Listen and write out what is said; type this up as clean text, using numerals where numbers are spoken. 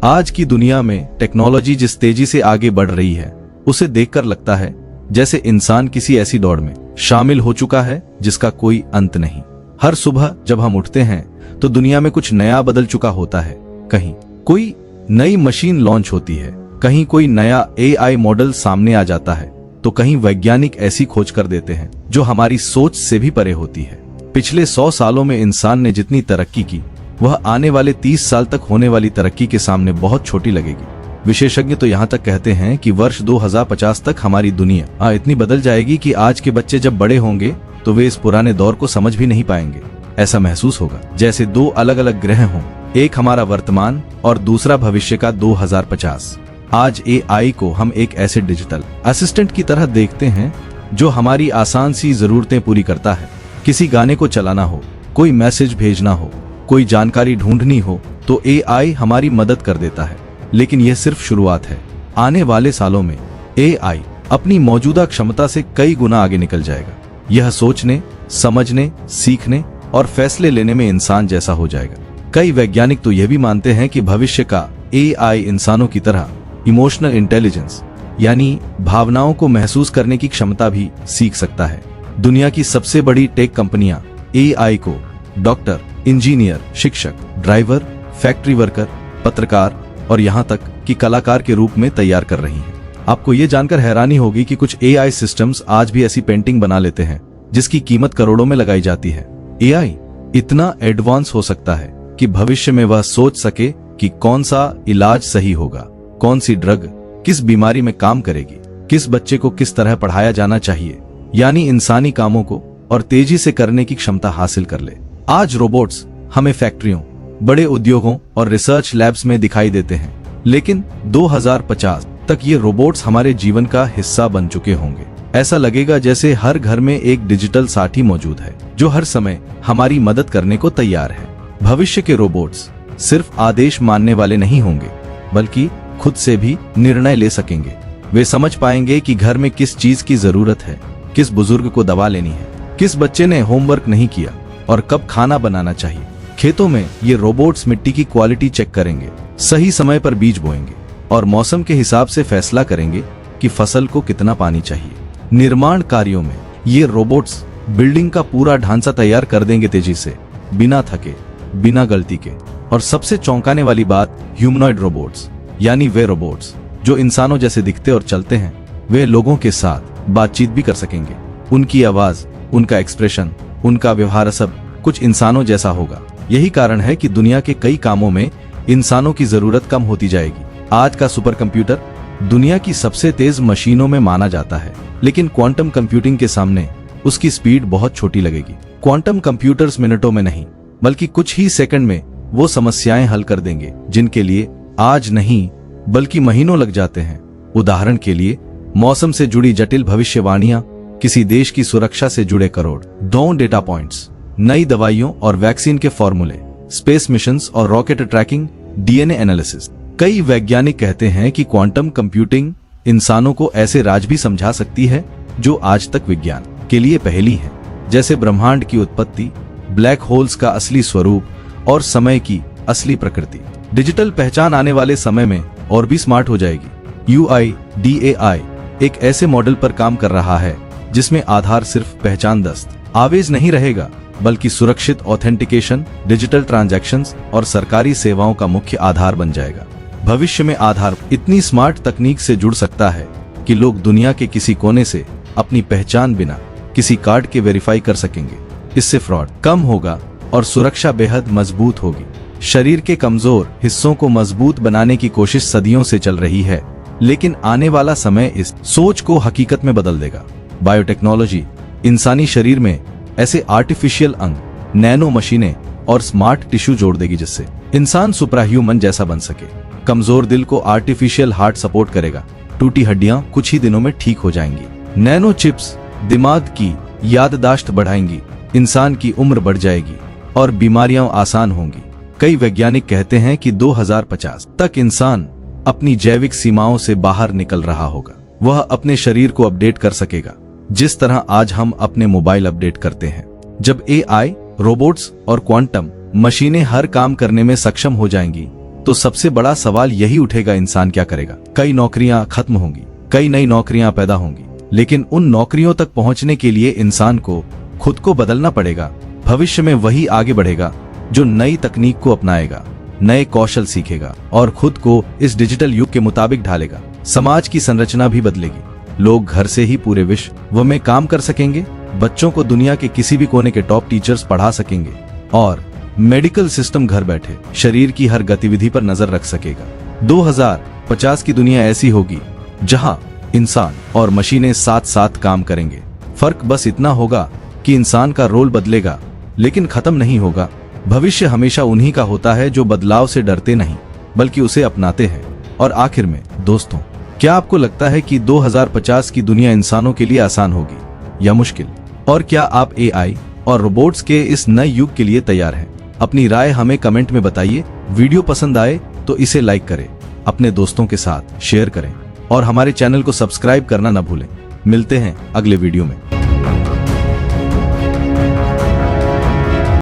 आज की दुनिया में टेक्नोलॉजी जिस तेजी से आगे बढ़ रही है, उसे देखकर लगता है जैसे इंसान किसी ऐसी दौड़ में शामिल हो चुका है जिसका कोई अंत नहीं। हर सुबह जब हम उठते हैं तो दुनिया में कुछ नया बदल चुका होता है। कहीं कोई नई मशीन लॉन्च होती है, कहीं कोई नया AI मॉडल सामने आ जाता है, तो कहीं वैज्ञानिक ऐसी खोज कर देते हैं जो हमारी सोच से भी परे होती है। पिछले 100 सालों में इंसान ने जितनी तरक्की की, वह आने वाले 30 साल तक होने वाली तरक्की के सामने बहुत छोटी लगेगी। विशेषज्ञ तो यहाँ तक कहते हैं कि वर्ष 2050 तक हमारी दुनिया इतनी बदल जाएगी कि आज के बच्चे जब बड़े होंगे तो वे इस पुराने दौर को समझ भी नहीं पाएंगे। ऐसा महसूस होगा जैसे दो अलग अलग ग्रह हों, एक हमारा वर्तमान और दूसरा भविष्य का 2050। आज AI को हम एक ऐसे डिजिटल असिस्टेंट की तरह देखते हैं जो हमारी आसान सी जरूरतें पूरी करता है। किसी गाने को चलाना हो, कोई मैसेज भेजना हो, कोई जानकारी ढूंढनी हो, तो AI हमारी मदद कर देता है। लेकिन यह सिर्फ शुरुआत है। आने वाले सालों में AI अपनी मौजूदा क्षमता से कई गुना आगे निकल जाएगा। यह सोचने, समझने, सीखने और फैसले लेने में इंसान जैसा हो जाएगा। कई वैज्ञानिक तो यह भी मानते हैं कि भविष्य का AI इंसानों की तरह इमोशनल इंटेलिजेंस यानी भावनाओं को महसूस करने की क्षमता भी सीख सकता है। दुनिया की सबसे बड़ी टेक कंपनियां AI को डॉक्टर, इंजीनियर, शिक्षक, ड्राइवर, फैक्ट्री वर्कर, पत्रकार और यहाँ तक कि कलाकार के रूप में तैयार कर रही हैं। आपको ये जानकर हैरानी होगी कि कुछ AI सिस्टम्स आज भी ऐसी पेंटिंग बना लेते हैं जिसकी कीमत करोड़ों में लगाई जाती है। AI इतना एडवांस हो सकता है कि भविष्य में वह सोच सके कि कौन सा इलाज सही होगा, कौन सी ड्रग किस बीमारी में काम करेगी, किस बच्चे को किस तरह पढ़ाया जाना चाहिए, यानी इंसानी कामों को और तेजी से करने की क्षमता हासिल कर ले। आज रोबोट्स हमें फैक्ट्रियों, बड़े उद्योगों और रिसर्च लैब्स में दिखाई देते हैं, लेकिन 2050 तक ये रोबोट्स हमारे जीवन का हिस्सा बन चुके होंगे। ऐसा लगेगा जैसे हर घर में एक डिजिटल साथी मौजूद है जो हर समय हमारी मदद करने को तैयार है। भविष्य के रोबोट्स सिर्फ आदेश मानने वाले नहीं होंगे, बल्कि खुद से भी निर्णय ले सकेंगे। वे समझ पाएंगे कि घर में किस चीज की जरूरत है, किस बुजुर्ग को दवा लेनी है, किस बच्चे ने होमवर्क नहीं किया और कब खाना बनाना चाहिए। खेतों में ये रोबोट्स मिट्टी की क्वालिटी चेक करेंगे, सही समय पर बीज बोएंगे और मौसम के हिसाब से फैसला करेंगे कि फसल को कितना पानी चाहिए। निर्माण कार्यों में ये रोबोट्स बिल्डिंग का पूरा ढांचा तैयार कर देंगे तेजी से, बिना थके, बिना गलती के। और सबसे चौंकाने वाली बात, ह्यूमनॉइड रोबोट्स यानी वे रोबोट्स जो इंसानों जैसे दिखते और चलते हैं, वे लोगों के साथ बातचीत भी कर सकेंगे। उनकी आवाज, उनका एक्सप्रेशन, उनका व्यवहार सब कुछ इंसानों जैसा होगा। यही कारण है कि दुनिया के कई कामों में इंसानों की जरूरत कम होती जाएगी। आज का सुपर कंप्यूटर दुनिया की सबसे तेज मशीनों में माना जाता है, लेकिन क्वांटम कंप्यूटिंग के सामने उसकी स्पीड बहुत छोटी लगेगी। क्वांटम कंप्यूटर्स मिनटों में नहीं, बल्कि कुछ ही सेकंड में वो समस्याएं हल कर देंगे जिनके लिए आज नहीं बल्कि महीनों लग जाते हैं। उदाहरण के लिए, मौसम से जुड़ी जटिल भविष्यवाणियां, किसी देश की सुरक्षा से जुड़े करोड़ों डेटा पॉइंट्स, नई दवाइयों और वैक्सीन के फॉर्मूले, स्पेस मिशंस और रॉकेट ट्रैकिंग, DNA एनालिसिस। कई वैज्ञानिक कहते हैं कि क्वांटम कंप्यूटिंग इंसानों को ऐसे राज भी समझा सकती है जो आज तक विज्ञान के लिए पहेली है, जैसे ब्रह्मांड की उत्पत्ति, ब्लैक होल्स का असली स्वरूप और समय की असली प्रकृति। डिजिटल पहचान आने वाले समय में और भी स्मार्ट हो जाएगी। UIDAI एक ऐसे मॉडल पर काम कर रहा है जिसमें आधार सिर्फ पहचान दस्तावेज नहीं रहेगा, बल्कि सुरक्षित ऑथेंटिकेशन, डिजिटल ट्रांजैक्शंस और सरकारी सेवाओं का मुख्य आधार बन जाएगा। भविष्य में आधार इतनी स्मार्ट तकनीक से जुड़ सकता है कि लोग दुनिया के किसी कोने से अपनी पहचान बिना किसी कार्ड के वेरीफाई कर सकेंगे। इससे फ्रॉड कम होगा और सुरक्षा बेहद मजबूत होगी। शरीर के कमजोर हिस्सों को मजबूत बनाने की कोशिश सदियों से चल रही है, लेकिन आने वाला समय इस सोच को हकीकत में बदल देगा। बायोटेक्नोलॉजी इंसानी शरीर में ऐसे आर्टिफिशियल अंग, नैनो मशीनें और स्मार्ट टिश्यू जोड़ देगी जिससे इंसान सुपरह्यूमन जैसा बन सके। कमजोर दिल को आर्टिफिशियल हार्ट सपोर्ट करेगा, टूटी हड्डियां कुछ ही दिनों में ठीक हो जाएंगी। नैनो चिप्स दिमाग की याददाश्त बढ़ाएंगी, इंसान की उम्र बढ़ जाएगी और बीमारियां आसान होंगी। कई वैज्ञानिक कहते हैं कि 2050 तक इंसान अपनी जैविक सीमाओं से बाहर निकल रहा होगा। वह अपने शरीर को अपडेट कर सकेगा, जिस तरह आज हम अपने मोबाइल अपडेट करते हैं। जब AI, रोबोट्स और क्वांटम मशीनें हर काम करने में सक्षम हो जाएंगी, तो सबसे बड़ा सवाल यही उठेगा, इंसान क्या करेगा? कई नौकरियां खत्म होंगी, कई नई नौकरियां पैदा होंगी, लेकिन उन नौकरियों तक पहुंचने के लिए इंसान को खुद को बदलना पड़ेगा। भविष्य में वही आगे बढ़ेगा जो नई तकनीक को अपनाएगा, नए कौशल सीखेगा और खुद को इस डिजिटल युग के मुताबिक ढालेगा। समाज की संरचना भी बदलेगी। लोग घर से ही पूरे विश्व में काम कर सकेंगे, बच्चों को दुनिया के किसी भी कोने के टॉप टीचर्स पढ़ा सकेंगे और मेडिकल सिस्टम घर बैठे शरीर की हर गतिविधि पर नजर रख सकेगा। 2050 की दुनिया ऐसी होगी जहां इंसान और मशीनें साथ साथ काम करेंगे। फर्क बस इतना होगा कि इंसान का रोल बदलेगा लेकिन खत्म नहीं होगा। भविष्य हमेशा उन्हीं का होता है जो बदलाव से डरते नहीं बल्कि उसे अपनाते हैं। और आखिर में दोस्तों, क्या आपको लगता है कि 2050 की दुनिया इंसानों के लिए आसान होगी या मुश्किल? और क्या आप एआई और रोबोट्स के इस नए युग के लिए तैयार हैं? अपनी राय हमें कमेंट में बताइए। वीडियो पसंद आए तो इसे लाइक करें, अपने दोस्तों के साथ शेयर करें और हमारे चैनल को सब्सक्राइब करना न भूलें। मिलते हैं अगले वीडियो में।